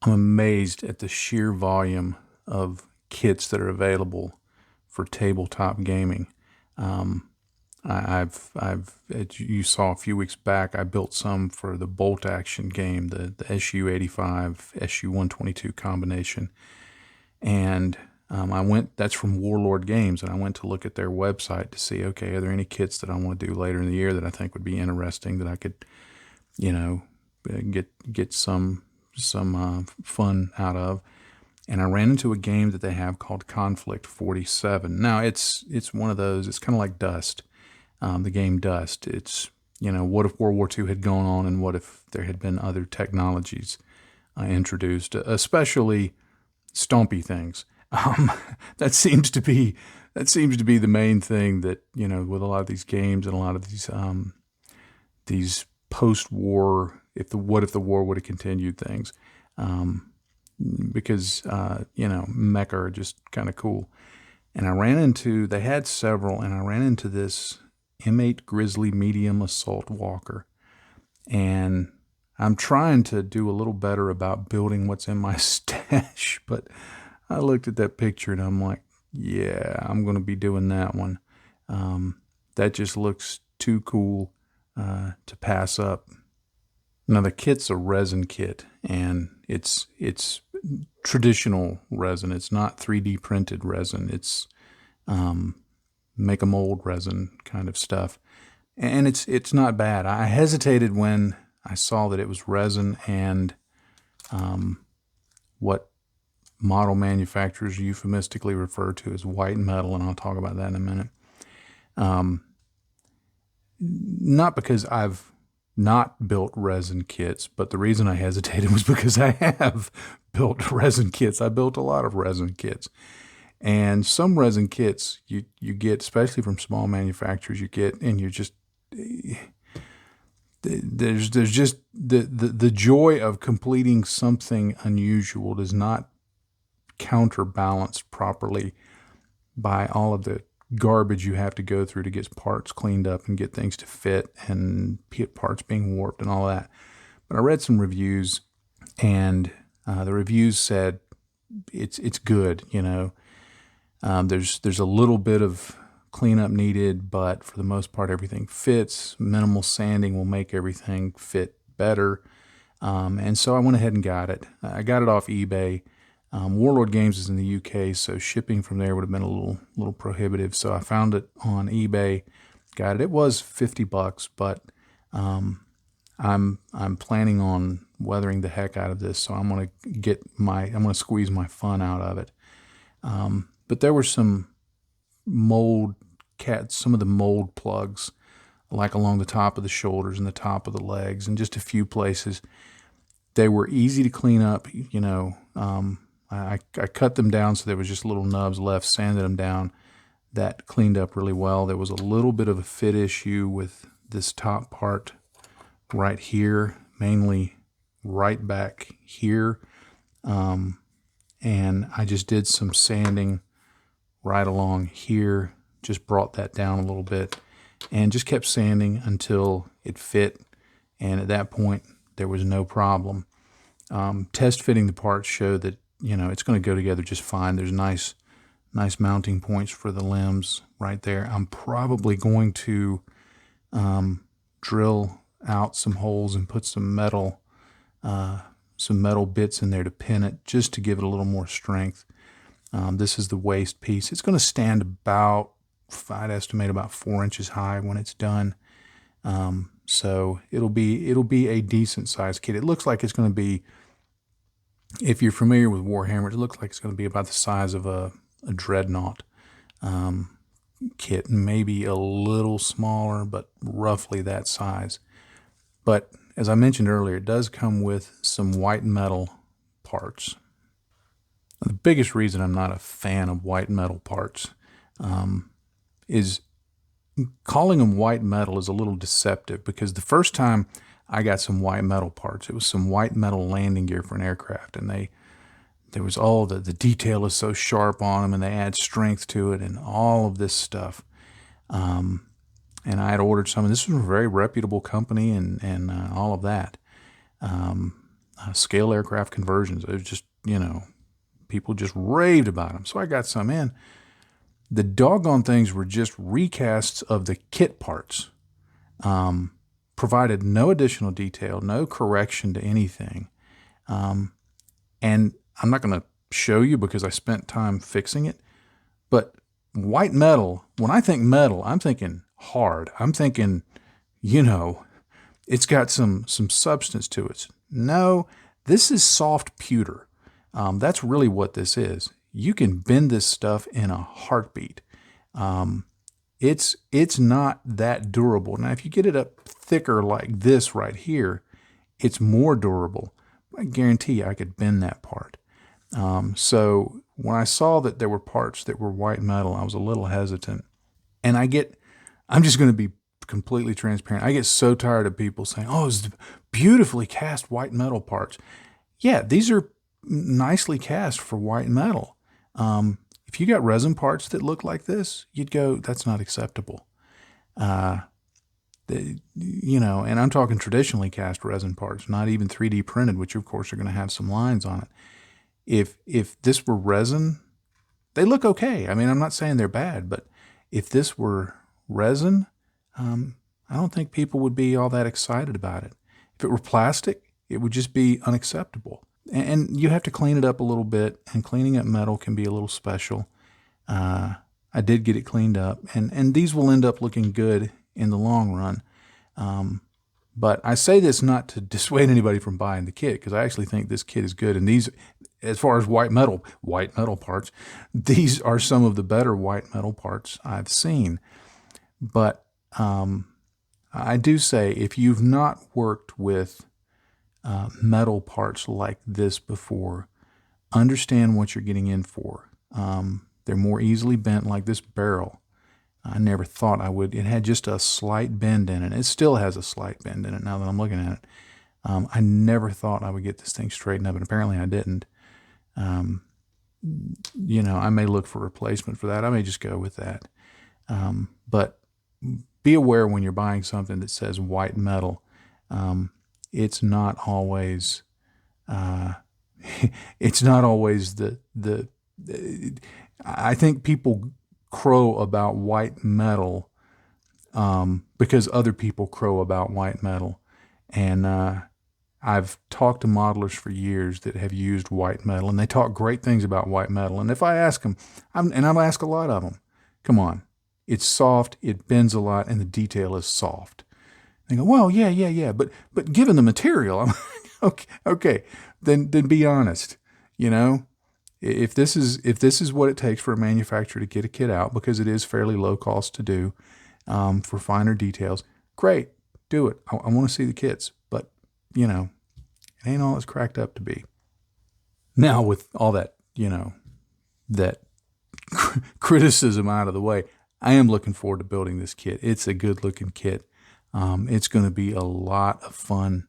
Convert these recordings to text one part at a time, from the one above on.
I'm amazed at the sheer volume of kits that are available for tabletop gaming. Um, as you saw a few weeks back, I built some for the bolt action game, the SU-85, SU-122 combination. And that's from Warlord Games, and I went to look at their website to see, okay, are there any kits that I want to do later in the year that I think would be interesting that I could, you know, get some fun out of. And I ran into a game that they have called Conflict 47. Now it's one of those. It's kind of like Dust, the game Dust. It's, what if World War II had gone on, and what if there had been other technologies introduced, especially stompy things. Um, that seems to be the main thing that, with a lot of these games and a lot of these post-war, what if the war would have continued things, because mecha are just kind of cool. And they had several, and I ran into this M8 Grizzly medium assault walker, and I'm trying to do a little better about building what's in my stash, but I looked at that picture and I'm like, yeah, I'm going to be doing that one. That just looks too cool to pass up. Now the kit's a resin kit, and it's traditional resin. It's not 3D printed resin. It's make a mold resin kind of stuff, and it's not bad. I hesitated when I saw that it was resin and what model manufacturers euphemistically refer to as white metal, and I'll talk about that in a minute. Not because I've not built resin kits, but the reason I hesitated was because I have built resin kits. I built a lot of resin kits. And some resin kits you get, especially from small manufacturers, and you're just, there's just the joy of completing something unusual does not counterbalance properly by all of the garbage you have to go through to get parts cleaned up and get things to fit and get parts being warped and all that. But I read some reviews, and the reviews said it's good. There's a little bit of cleanup needed, but for the most part, everything fits. Minimal sanding will make everything fit better. And so I went ahead and got it. I got it off eBay. Warlord Games is in the UK, so shipping from there would have been a little prohibitive. So I found it on eBay, got it. It was $50, but I'm planning on weathering the heck out of this. So I'm gonna squeeze my fun out of it. But there were some some of the mold plugs, like along the top of the shoulders and the top of the legs, and just a few places. They were easy to clean up. I cut them down so there was just little nubs left, sanded them down. That cleaned up really well. There was a little bit of a fit issue with this top part right here, mainly right back here. And I just did some sanding right along here, just brought that down a little bit, and just kept sanding until it fit. And at that point, there was no problem. Test fitting the parts showed that, it's going to go together just fine. There's nice mounting points for the limbs right there. I'm probably going to drill out some holes and put some metal bits in there to pin it, just to give it a little more strength. This is the waist piece. It's going to stand about, I'd estimate, about 4 inches high when it's done. So it'll be a decent sized kit. It looks like it's going to be, if you're familiar with Warhammer, it looks like it's going to be about the size of a dreadnought kit, maybe a little smaller, but roughly that size. But as I mentioned earlier, it does come with some white metal parts. The biggest reason I'm not a fan of white metal parts is calling them white metal is a little deceptive, because the first time I got some white metal parts, it was some white metal landing gear for an aircraft, and there was all the detail is so sharp on them, and they add strength to it and all of this stuff. And I had ordered some, and this was a very reputable company and all of that. scale aircraft conversions. It was just, people just raved about them. So I got some in. The doggone things were just recasts of the kit parts. Provided no additional detail, no correction to anything. And I'm not going to show you because I spent time fixing it. But white metal, when I think metal, I'm thinking hard. I'm thinking, it's got some substance to it. No, this is soft pewter. That's really what this is. You can bend this stuff in a heartbeat. It's not that durable. Now, if you get it up thicker like this right here, it's more durable. I guarantee you I could bend that part. So when I saw that there were parts that were white metal, I was a little hesitant. And I'm just going to be completely transparent. I get so tired of people saying, oh, it's beautifully cast white metal parts. Yeah, these are nicely cast for white metal. If you got resin parts that look like this, you'd go, that's not acceptable. And I'm talking traditionally cast resin parts, not even 3D printed, which of course are going to have some lines on it. If this were resin, they look okay. I mean, I'm not saying they're bad, but if this were resin, I don't think people would be all that excited about it. If it were plastic, it would just be unacceptable. And you have to clean it up a little bit, and cleaning up metal can be a little special. I did get it cleaned up, and these will end up looking good in the long run. But I say this not to dissuade anybody from buying the kit, because I actually think this kit is good. And these, as far as white metal parts, these are some of the better white metal parts I've seen. But I do say, if you've not worked with metal parts like this before, understand what you're getting in for. They're more easily bent, like this barrel. I never thought I would. It had just a slight bend in it. It still has a slight bend in it now that I'm looking at it. I never thought I would get this thing straightened up, and apparently I didn't. I may look for a replacement for that. I may just go with that. But be aware when you're buying something that says white metal, it's not always I think people crow about white metal because other people crow about white metal. And I've talked to modelers for years that have used white metal, and they talk great things about white metal. And if I ask them, I'll ask a lot of them, come on, it's soft, it bends a lot, and the detail is soft. They go, well, yeah, but given the material, I'm okay, then be honest. If this is what it takes for a manufacturer to get a kit out, because it is fairly low cost to do, for finer details, great, do it. I want to see the kits, but it ain't all it's cracked up to be. Now, with all that, that criticism out of the way, I am looking forward to building this kit. It's a good looking kit. It's going to be a lot of fun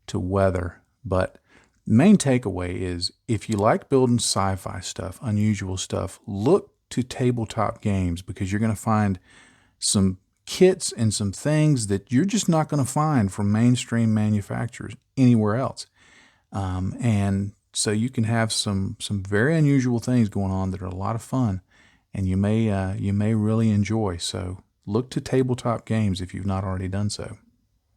to weather, but main takeaway is, if you like building sci-fi stuff, unusual stuff, look to tabletop games, because you're going to find some kits and some things that you're just not going to find from mainstream manufacturers anywhere else. And so you can have some very unusual things going on that are a lot of fun, and you may really enjoy. So look to tabletop games if you've not already done so.